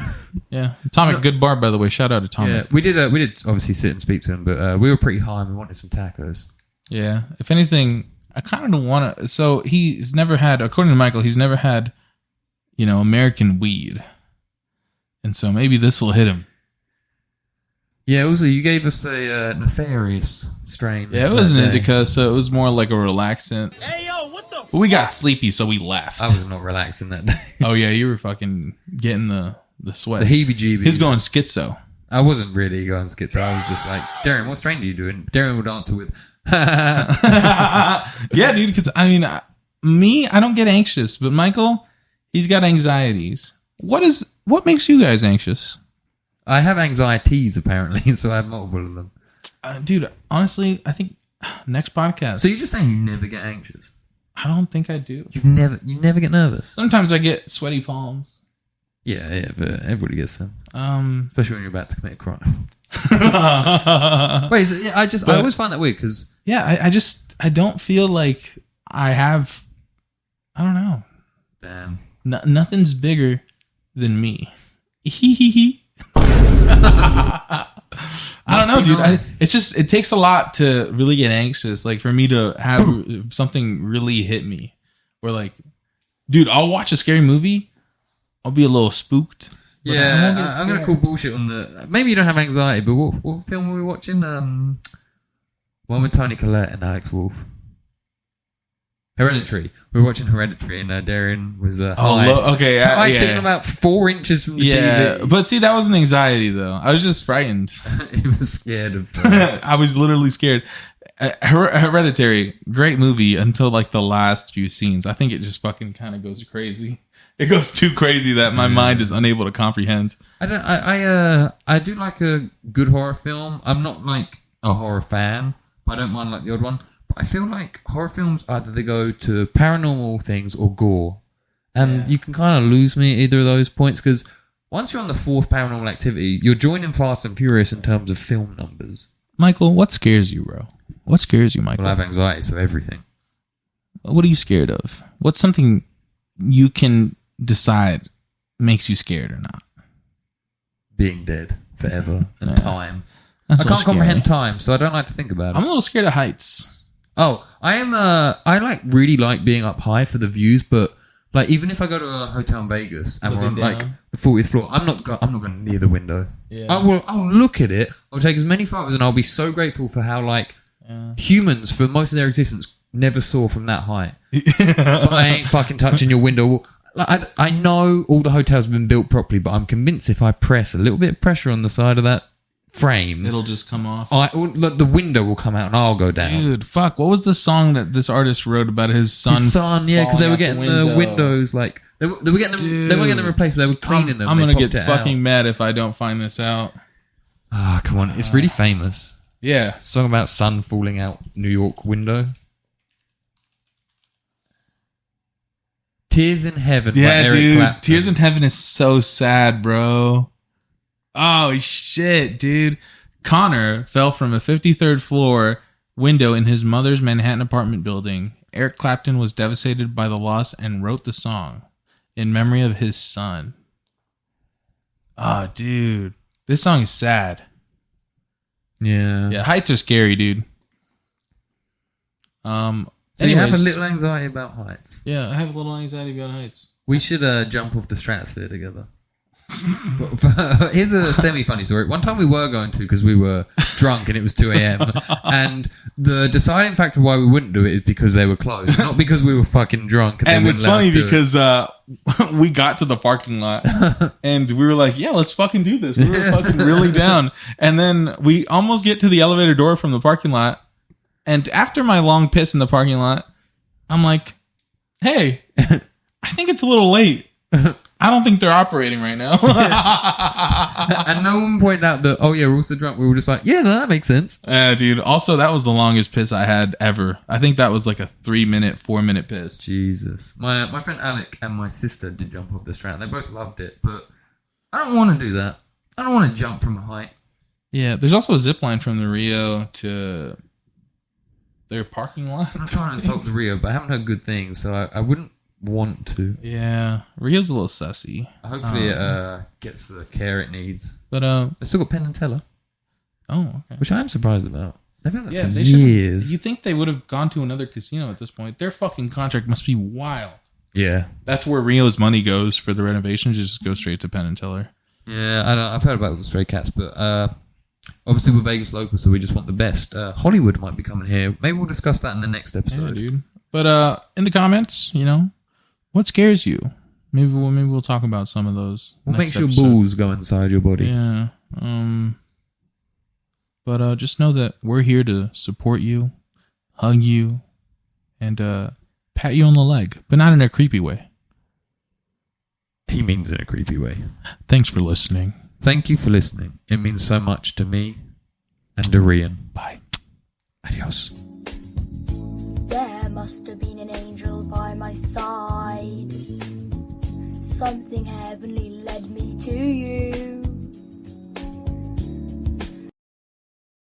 Yeah. Atomic, good bar, by the way. Shout out to Atomic. Yeah, we did obviously sit and speak to him, but we were pretty high and we wanted some tacos. Yeah. If anything, I kind of don't want to. So he's never had, according to Michael, he's never had, American weed. And so maybe this will hit him. Yeah, also, you gave us a nefarious strain. Yeah, it was an that day. indica, so it was more like a relaxant. Hey, yo, what the? But we got sleepy, so we left. I was not relaxing that day. Oh, yeah, you were fucking getting the sweat. The heebie-jeebies. He's going schizo. I wasn't really going schizo. I was just like, Derrian, what strain are you doing? Derrian would answer with, Yeah, dude, because, I don't get anxious, but Michael, he's got anxieties. What makes you guys anxious? I have anxieties, apparently, so I have multiple of them. Dude, honestly, I think next podcast. So you're just saying you never get anxious? I don't think I do. You never get nervous? Sometimes I get sweaty palms. Yeah, but everybody gets them. Um, Especially when you're about to commit a crime. Wait, I always find that weird because... Yeah, I don't feel like I have... I don't know. Damn. Nothing's bigger than me. I don't know, dude. Nice. It takes a lot to really get anxious. Like for me to have something really hit me, Where like, dude, I'll watch a scary movie. I'll be a little spooked. Yeah, I'm going to call bullshit on the... Maybe you don't have anxiety, but what film were we watching? One with Tony Collette and Alex Wolff. Hereditary. We were watching Hereditary and Derrian was high. Okay. I sitting about 4 inches from the TV. But see, that wasn't anxiety, though. I was just frightened. He was scared of... I was literally scared. Hereditary, great movie until like the last few scenes. I think it just fucking kind of goes crazy. It goes too crazy that my mind is unable to comprehend. I do like a good horror film. I'm not like a horror fan, but I don't mind like the odd one. But I feel like horror films either they go to paranormal things or gore, and you can kind of lose me at either of those points because once you're on the 4th Paranormal Activity, you're joining Fast and Furious in terms of film numbers. Michael, what scares you, bro? What scares you, Michael? Well, I have anxiety, so everything. What are you scared of? What's something you can decide makes you scared or not? Being dead forever and time. That's I can't comprehend time, so I don't like to think about it. I'm a little scared of heights. Oh, I am. I really like being up high for the views, but like even if I go to a hotel in Vegas and we're on like the 40th floor, I'm not going near the window. Yeah. I'll look at it. I'll take as many photos, and I'll be so grateful for how like humans for most of their existence never saw from that height. But I ain't fucking touching your window. Like, I know all the hotels have been built properly, but I'm convinced if I press a little bit of pressure on the side of that frame, it'll just come off. The window will come out and I'll go down. Dude, fuck. What was the song that this artist wrote about his son? His son, yeah, because they were getting the windows like they were getting them. They weren't getting them replaced, but they were cleaning them. I'm gonna get fucking mad if I don't find this out. Ah, come on, it's really famous. Yeah, song about sun falling out New York window. Tears in Heaven by Eric Clapton. Tears in Heaven is so sad, bro. Oh, shit, dude. Connor fell from a 53rd floor window in his mother's Manhattan apartment building. Eric Clapton was devastated by the loss and wrote the song in memory of his son. Oh, dude. This song is sad. Yeah. Yeah, heights are scary, dude. So you have a little anxiety about heights? Yeah, I have a little anxiety about heights. We should jump off the stratosphere together. Here's a semi-funny story. One time we were going to because we were drunk and it was 2 a.m. and the deciding factor why we wouldn't do it is because they were closed, not because we were fucking drunk. And it's funny because we got to the parking lot and we were like, yeah, let's fucking do this. We were fucking really down. And then we almost get to the elevator door from the parking lot. And after my long piss in the parking lot, I'm like, hey, I think it's a little late. I don't think they're operating right now. And no one pointed out that, oh yeah, we're also drunk. We were just like, yeah, no, that makes sense. Dude. Also, that was the longest piss I had ever. I think that was like a 4-minute piss. Jesus. My friend Alec and my sister did jump off the Strat. They both loved it, but I don't want to do that. I don't want to jump from a height. Yeah, there's also a zip line from the Rio to their parking lot. I'm trying to insult the Rio, but I haven't heard good things, so I wouldn't want to. Yeah, Rio's a little sussy. Hopefully it gets the care it needs. But they still got Penn and Teller. Oh, okay. Which I am surprised about. They've had that for years. You think they would have gone to another casino at this point? Their fucking contract must be wild. Yeah. That's where Rio's money goes for the renovations. Just go straight to Penn and Teller. Yeah, I've heard about the Stray Cats, but obviously we're Vegas local, so we just want the best. Hollywood might be coming here. Maybe we'll discuss that in the next episode. Yeah, dude. But in the comments, what scares you? Maybe we'll talk about some of those. What makes your balls go inside your body? Yeah. But just know that we're here to support you, hug you, and pat you on the leg, but not in a creepy way. He means in a creepy way. Thanks for listening. Thank you for listening. It means so much to me and Derrian. Bye. Adios. There must have been an angel by my side. Something heavenly led me to you.